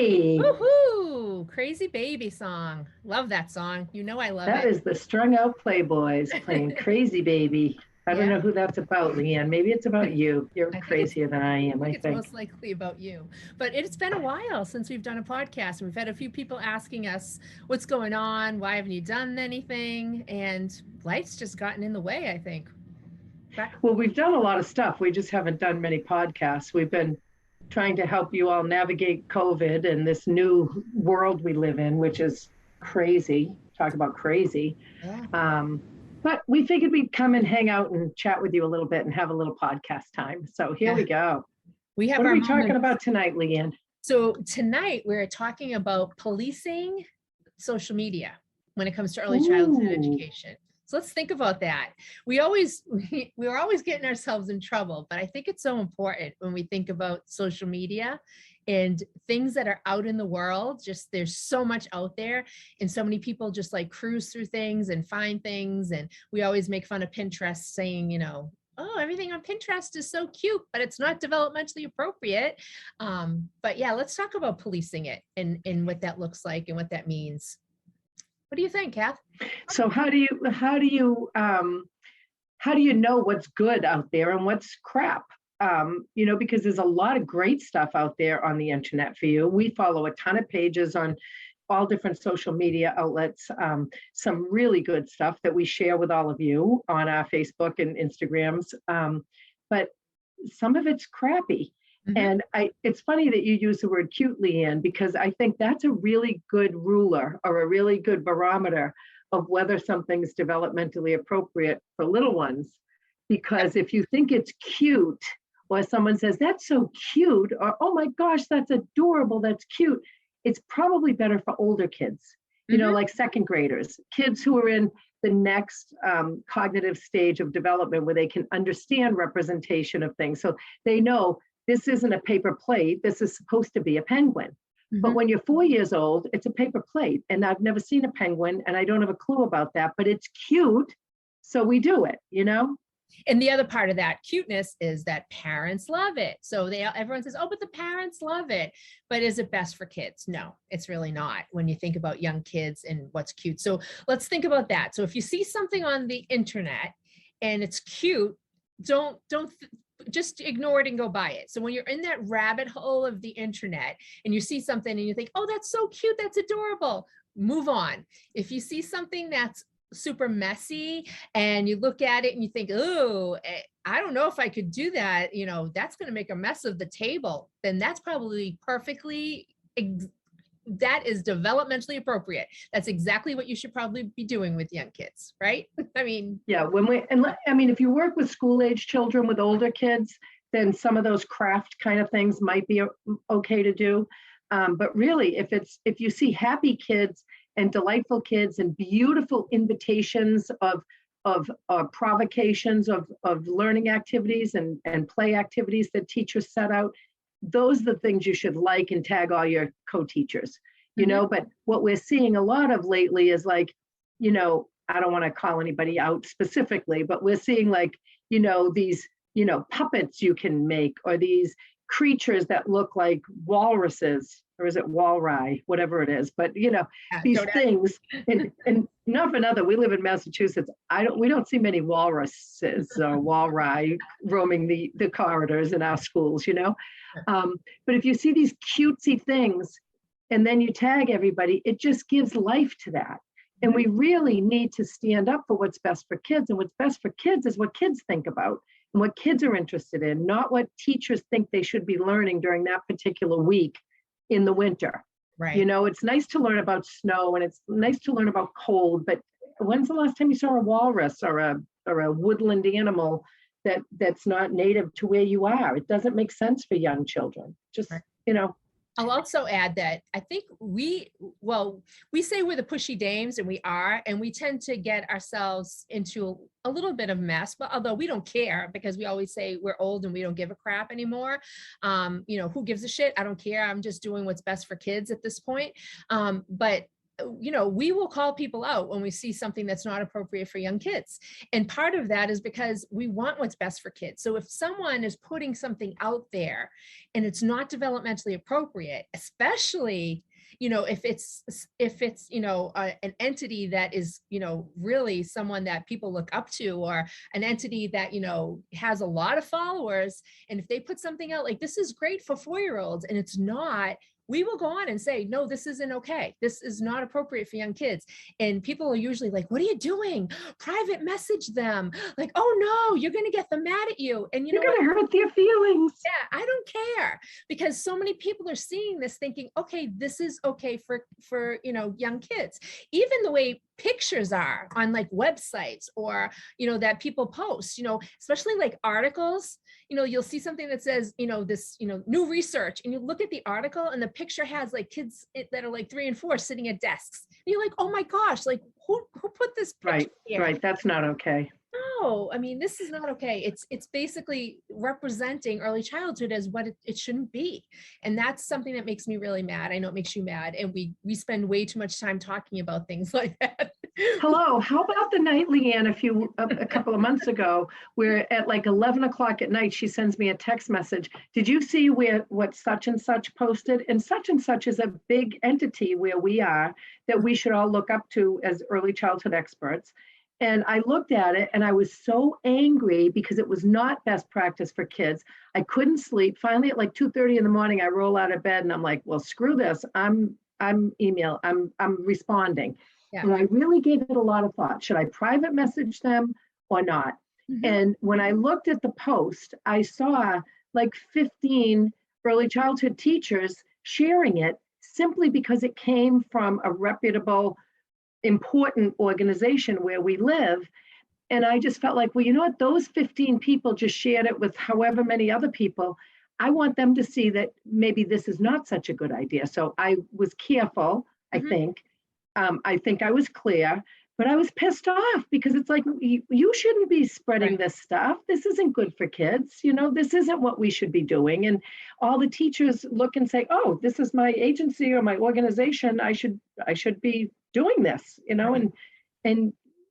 Baby. Woohoo! Crazy Baby song. Love that song. You know I love That it. is the Strung Out Playboys playing Crazy Baby. I don't Yeah, know who that's about, Leanne. Maybe it's about you. You're I think it's crazier than I am, I I think it's think. most likely about you. But it's been a while since we've done a podcast. We've had a few people asking us what's going on, why haven't you done anything? And life's just gotten in the way, I think. But Well, we've done a lot of stuff. We just haven't done many podcasts. We've been trying to help you all navigate COVID and this new world we live in, which is crazy. Talk about crazy. yeah, Um, but we figured we'd come and hang out and chat with you a little bit and have a little podcast time. So here yeah. we go. We have What are our we talking moments. about tonight, Leanne? So tonight we're talking about policing social media when it comes to early childhood Ooh, education. So let's think about that. We're always getting ourselves in trouble, but I think it's so important when we think about social media and things that are out in the world. Just there's so much out there, and so many people just like cruise through things and find things. And we always make fun of Pinterest, saying, oh, everything on Pinterest is so cute, but it's not developmentally appropriate. But yeah, let's talk about policing it and what that looks like and what that means. What do you think, Kath? so how do you know what's good out there and what's crap? Because there's a lot of great stuff out there on the internet for you. We follow a ton of pages on all different social media outlets, some really good stuff that we share with all of you on our Facebook and Instagrams. But some of it's crappy. Mm-hmm. And it's funny that you use the word cute, Leanne, because I think that's a really good ruler or a really good barometer of whether something's developmentally appropriate for little ones. Because if you think it's cute, or someone says, that's so cute, or oh my gosh, that's adorable, that's cute, it's probably better for older kids, Mm-hmm. like second graders, kids who are in the next cognitive stage of development where they can understand representation of things. So they know this isn't a paper plate, this is supposed to be a penguin. Mm-hmm. But when you're 4 years old, it's a paper plate. And I've never seen a penguin and I don't have a clue about that, but it's cute. So we do it, And the other part of that cuteness is that parents love it. So everyone says, oh, but the parents love it. But is it best for kids? No, it's really not when you think about young kids and what's cute. So let's think about that. So if you see something on the internet and it's cute, don't just ignore it and go buy it. So when you're in that rabbit hole of the internet and you see something and you think, oh, that's so cute, that's adorable, move on. If you see something that's super messy and you look at it and you think, oh, I don't know if I could do that, that's going to make a mess of the table, then that's probably that is developmentally appropriate. That's exactly what you should probably be doing with young kids, right? I mean, yeah, if you work with school age children with older kids, then some of those craft kind of things might be okay to do. But really, if you see happy kids and delightful kids and beautiful invitations of provocations of learning activities and play activities that teachers set out, those are the things you should like and tag all your co-teachers, Mm-hmm. But what we're seeing a lot of lately is like, I don't want to call anybody out specifically, but we're seeing these, puppets you can make, or these creatures that look like walruses, or is it walry, whatever it is, but these things, and not for nothing, we live in Massachusetts. We don't see many walruses or walry roaming the corridors in our schools, but if you see these cutesy things and then you tag everybody, it just gives life to that. And we really need to stand up for what's best for kids. And what's best for kids is what kids think about and what kids are interested in, not what teachers think they should be learning during that particular week in the winter. Right. It's nice to learn about snow and it's nice to learn about cold, but when's the last time you saw a walrus or a woodland animal that's not native to where you are? It doesn't make sense for young children. Just, right. I'll also add that I think we say we're the pushy dames, and we are, and we tend to get ourselves into a little bit of mess, but although we don't care because we always say we're old and we don't give a crap anymore. Who gives a shit? I don't care. I'm just doing what's best for kids at this point. But we will call people out when we see something that's not appropriate for young kids. And part of that is because we want what's best for kids. So if someone is putting something out there and it's not developmentally appropriate, especially if it's an entity that is really someone that people look up to, or an entity that has a lot of followers, and if they put something out like this is great for 4-year-olds and it's not, we will go on and say, no, this isn't okay. This is not appropriate for young kids. And people are usually like, what are you doing? Private message them. Like, oh no, you're going to get them mad at you. And you're going to hurt their feelings. Yeah, I don't care, because so many people are seeing this thinking, okay, this is okay for young kids. Even the way pictures are on like websites, or that people post, especially like articles, you'll see something that says this new research, and you look at the article and the picture has like kids that are like 3 and 4 sitting at desks, and you're like, oh my gosh, like who put this picture here? Right, that's not okay. No, I mean, this is not okay. It's basically representing early childhood as what it shouldn't be. And that's something that makes me really mad. I know it makes you mad. And we spend way too much time talking about things like that. Hello, how about the night, Leanne, a couple of months ago, where at like 11 o'clock at night, she sends me a text message. Did you see what such and such posted? And such is a big entity where we are, that we should all look up to as early childhood experts. And I looked at it and I was so angry because it was not best practice for kids. I couldn't sleep. Finally, at like 2:30 in the morning, I roll out of bed and I'm like, well, screw this. I'm responding. Yeah. And I really gave it a lot of thought. Should I private message them or not? Mm-hmm. And when I looked at the post, I saw like 15 early childhood teachers sharing it simply because it came from a reputable, important organization where we live. And I just felt like, well, you know what, those 15 people just shared it with however many other people. I want them to see that maybe this is not such a good idea. So I was careful, I think. I think I was clear, but I was pissed off because it's like, you shouldn't be spreading this stuff. This isn't good for kids. This isn't what we should be doing. And all the teachers look and say, oh, this is my agency or my organization. I should be doing this, and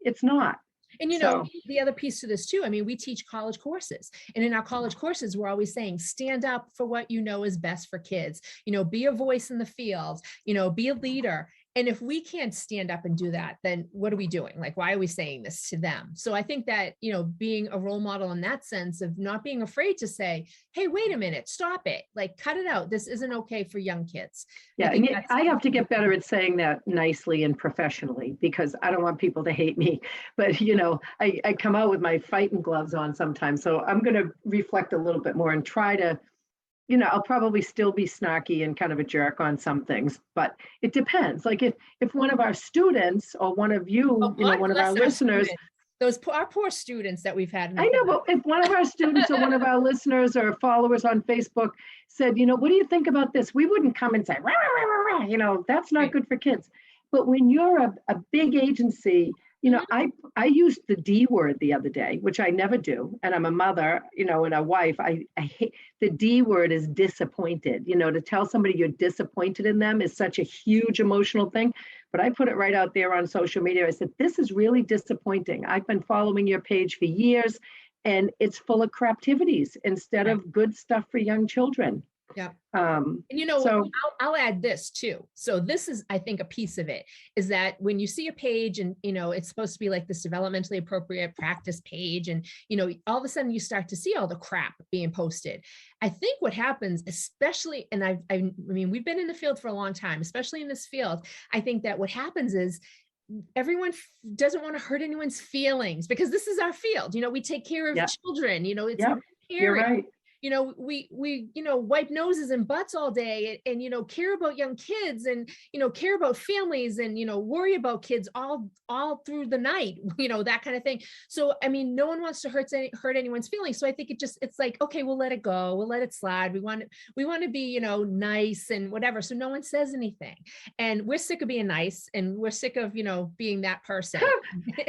it's not. And the other piece to this too, I mean, we teach college courses, and in our college courses, we're always saying, stand up for what you know is best for kids, be a voice in the field, be a leader. And if we can't stand up and do that, then what are we doing? Like, why are we saying this to them? So I think that, being a role model in that sense of not being afraid to say, hey, wait a minute, stop it. Like, cut it out. This isn't okay for young kids. Yeah, I have to get better at saying that nicely and professionally, because I don't want people to hate me. But, I come out with my fighting gloves on sometimes. So I'm going to reflect a little bit more and try to, I'll probably still be snarky and kind of a jerk on some things, but it depends. Like if one of our students or one of you, one of our listeners, our poor students that we've had. I know, but if one of our students or one of our listeners or followers on Facebook said, what do you think about this? We wouldn't come and say, rah, rah, rah, rah, that's not good for kids. But when you're a big agency, I used the D word the other day, which I never do. And I'm a mother, and a wife. I hate the D word is disappointed. To tell somebody you're disappointed in them is such a huge emotional thing. But I put it right out there on social media. I said, this is really disappointing. I've been following your page for years, and it's full of craptivities instead of good stuff for young children. Yeah. And I'll add this too. So this is, I think, a piece of it is that when you see a page and, it's supposed to be like this developmentally appropriate practice page, and, all of a sudden you start to see all the crap being posted. I think what happens, especially, and I mean, we've been in the field for a long time, especially in this field. I think that what happens is everyone doesn't want to hurt anyone's feelings, because this is our field. We take care of children, it's You're right. We wipe noses and butts all day and care about young kids and care about families and worry about kids all through the night, that kind of thing. So I mean, no one wants to hurt anyone's feelings. So I think it's like, okay, we'll let it go, we'll let it slide. We want to be nice and whatever, so no one says anything. And we're sick of being nice, and we're sick of being that person.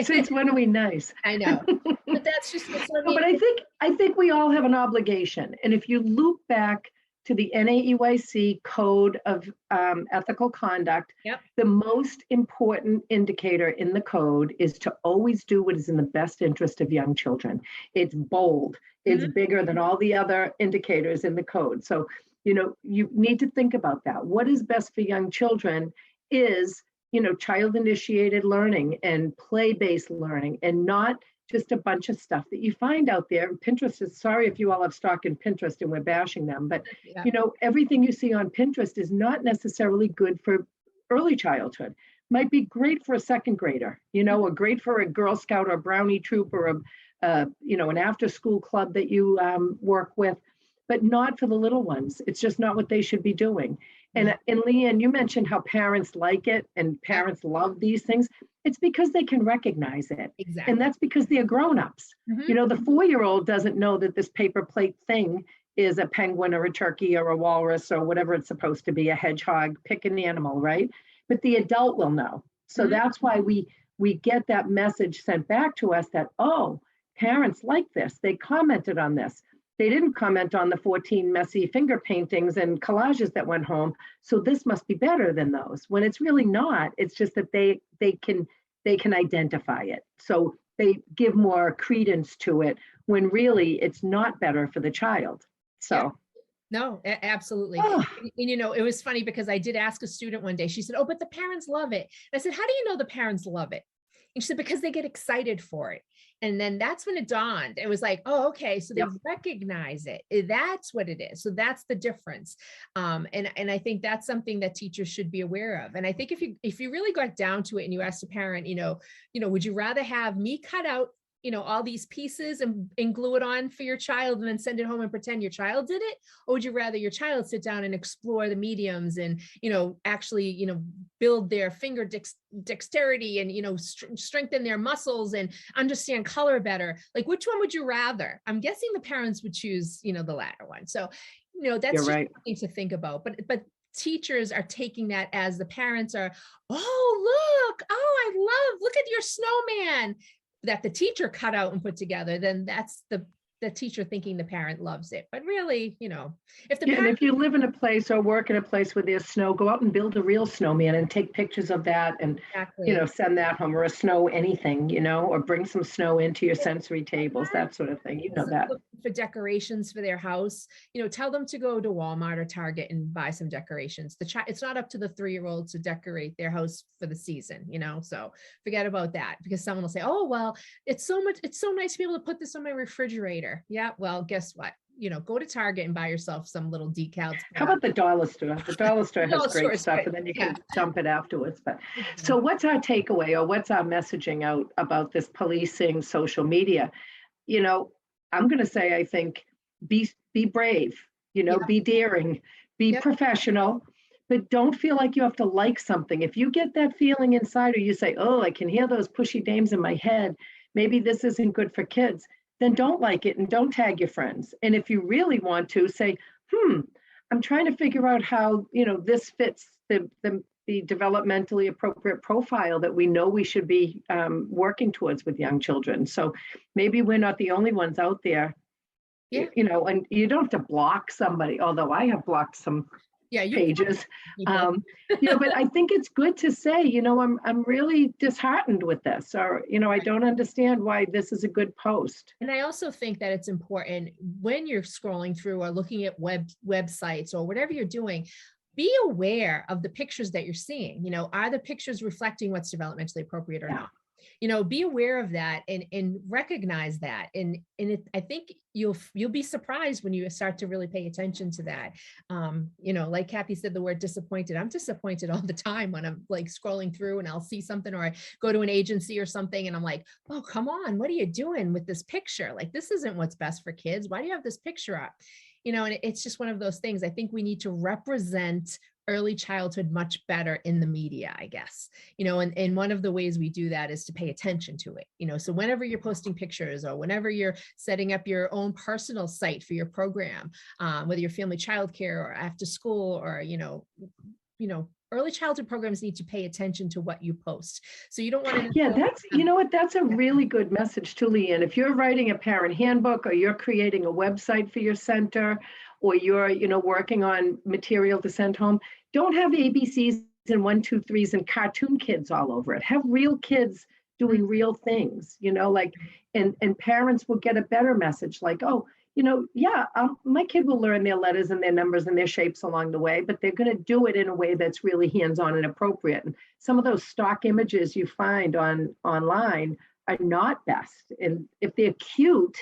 Since when are we nice? I know, but that's just what I mean. But I think we all have an obligation. And if you loop back to the NAEYC Code of Ethical Conduct, Yep. the most important indicator in the code is to always do what is in the best interest of young children. It's bold. It's bigger than all the other indicators in the code. So, you need to think about that. What is best for young children is, child-initiated learning and play-based learning, and not just a bunch of stuff that you find out there. Pinterest is, sorry if you all have stock in Pinterest and we're bashing them, but everything you see on Pinterest is not necessarily good for early childhood. Might be great for a second grader, or great for a Girl Scout or Brownie troop or an after-school club that you work with, but not for the little ones. It's just not what they should be doing. And Leanne, you mentioned how parents like it and parents love these things. It's because they can recognize it. Exactly. And that's because they're grown-ups. The 4-year-old doesn't know that this paper plate thing is a penguin or a turkey or a walrus or whatever it's supposed to be, a hedgehog, pick an animal, right? But the adult will know. So that's why we get that message sent back to us that, oh, parents like this. They commented on this. They didn't comment on the 14 messy finger paintings and collages that went home. So this must be better than those, when it's really not. It's just that they can identify it. So they give more credence to it when really it's not better for the child. So. Yeah. No, absolutely. Oh. And, it was funny because I did ask a student one day, she said, oh, but the parents love it. And I said, how do you know the parents love it? And she said, because they get excited for it. And then that's when it dawned. It was like, oh, okay. So they recognize it. That's what it is. So that's the difference. And I think that's something that teachers should be aware of. And I think if you really got down to it and you asked a parent, would you rather have me cut out all these pieces and glue it on for your child and then send it home and pretend your child did it? Or would you rather your child sit down and explore the mediums and, actually, build their finger dexterity and, strengthen their muscles and understand color better? Like, which one would you rather? I'm guessing the parents would choose, the latter one. So, that's just something to think about. But teachers are taking that as the parents are, oh, look at your snowman that the teacher cut out and put together. Then that's the teacher thinking the parent loves it. But really, if the and if you live in a place or work in a place where there's snow, go out and build a real snowman and take pictures of that and, send that home, or a snow anything, or bring some snow into your sensory tables, that sort of thing. That. For decorations for their house, tell them to go to Walmart or Target and buy some decorations. It's not up to the 3-year-old to decorate their house for the season, so forget about that, because someone will say, oh, well, it's so nice to be able to put this on my refrigerator. Yeah, well, guess what? Go to Target and buy yourself some little decals. How about the dollar store? The dollar store has great stuff, and then you can dump it afterwards. But so what's our takeaway, or what's our messaging out about this policing social media? I'm going to say, I think, be brave, be daring, be professional, but don't feel like you have to like something. If you get that feeling inside, or you say, oh, I can hear those pushy dames in my head, maybe this isn't good for kids, then don't like it and don't tag your friends. And if you really want to, say, I'm trying to figure out how, this fits the developmentally appropriate profile that we know we should be working towards with young children. So maybe we're not the only ones out there, and you don't have to block somebody, although I have blocked some pages. But I think it's good to say, I'm really disheartened with this, or, I don't understand why this is a good post. And I also think that it's important when you're scrolling through or looking at websites or whatever you're doing, be aware of the pictures that you're seeing. Are the pictures reflecting what's developmentally appropriate or not? Be aware of that and recognize that. And I think you'll be surprised when you start to really pay attention to that. Like Kathy said, the word disappointed. I'm disappointed all the time when I'm like scrolling through and I'll see something, or I go to an agency or something and I'm like, oh, come on, what are you doing with this picture? Like, this isn't what's best for kids. Why do you have this picture up? And it's just one of those things. I think we need to represent early childhood much better in the media, I guess, and one of the ways we do that is to pay attention to it, so whenever you're posting pictures or whenever you're setting up your own personal site for your program, whether you're family childcare or after school or, early childhood programs need to pay attention to what you post. So you don't want to. Yeah, that's a really good message to Leanne. If you're writing a parent handbook or you're creating a website for your center, or you're, working on material to send home, don't have ABCs and 1, 2, 3s and cartoon kids all over it. Have real kids doing real things, like, and parents will get a better message like, oh, yeah, my kid will learn their letters and their numbers and their shapes along the way, but they're going to do it in a way that's really hands-on and appropriate. And some of those stock images you find online are not best. And if they're cute,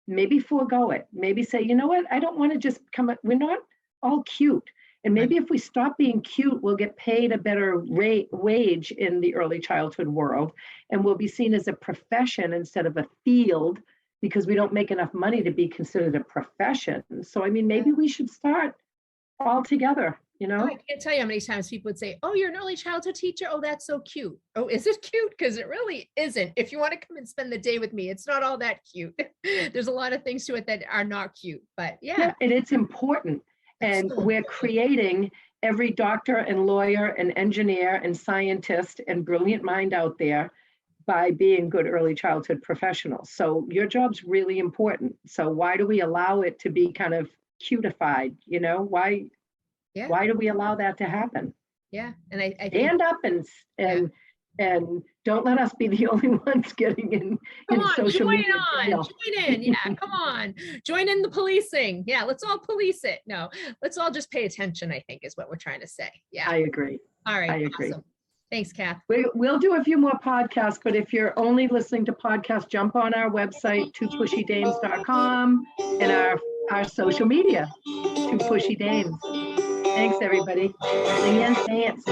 maybe forego it. Maybe say, you know what, I don't want to just we're not all cute. And maybe if we stop being cute, we'll get paid a better wage in the early childhood world, and we'll be seen as a profession instead of a field, because we don't make enough money to be considered a profession. So, I mean, maybe we should start all together, Oh, I can't tell you how many times people would say, oh, you're an early childhood teacher. Oh, that's so cute. Oh, is it cute? Because it really isn't. If you want to come and spend the day with me, it's not all that cute. There's a lot of things to it that are not cute, but yeah. And it's important. And we're creating every doctor and lawyer and engineer and scientist and brilliant mind out there by being good early childhood professionals. So your job's really important. So why do we allow it to be kind of cutified? Why do we allow that to happen? Yeah. And I think, stand up and don't let us be the only ones getting in social media. Join in. Yeah, come on. Join in the policing. Yeah, let's all police it. No, let's all just pay attention, I think, is what we're trying to say. Yeah. I agree. All right. I agree. Awesome. Thanks, Kath. We'll do a few more podcasts, but if you're only listening to podcasts, jump on our website, twopushydames.com, and our social media, Two Pushy Dames. Thanks, everybody. Sing and dance.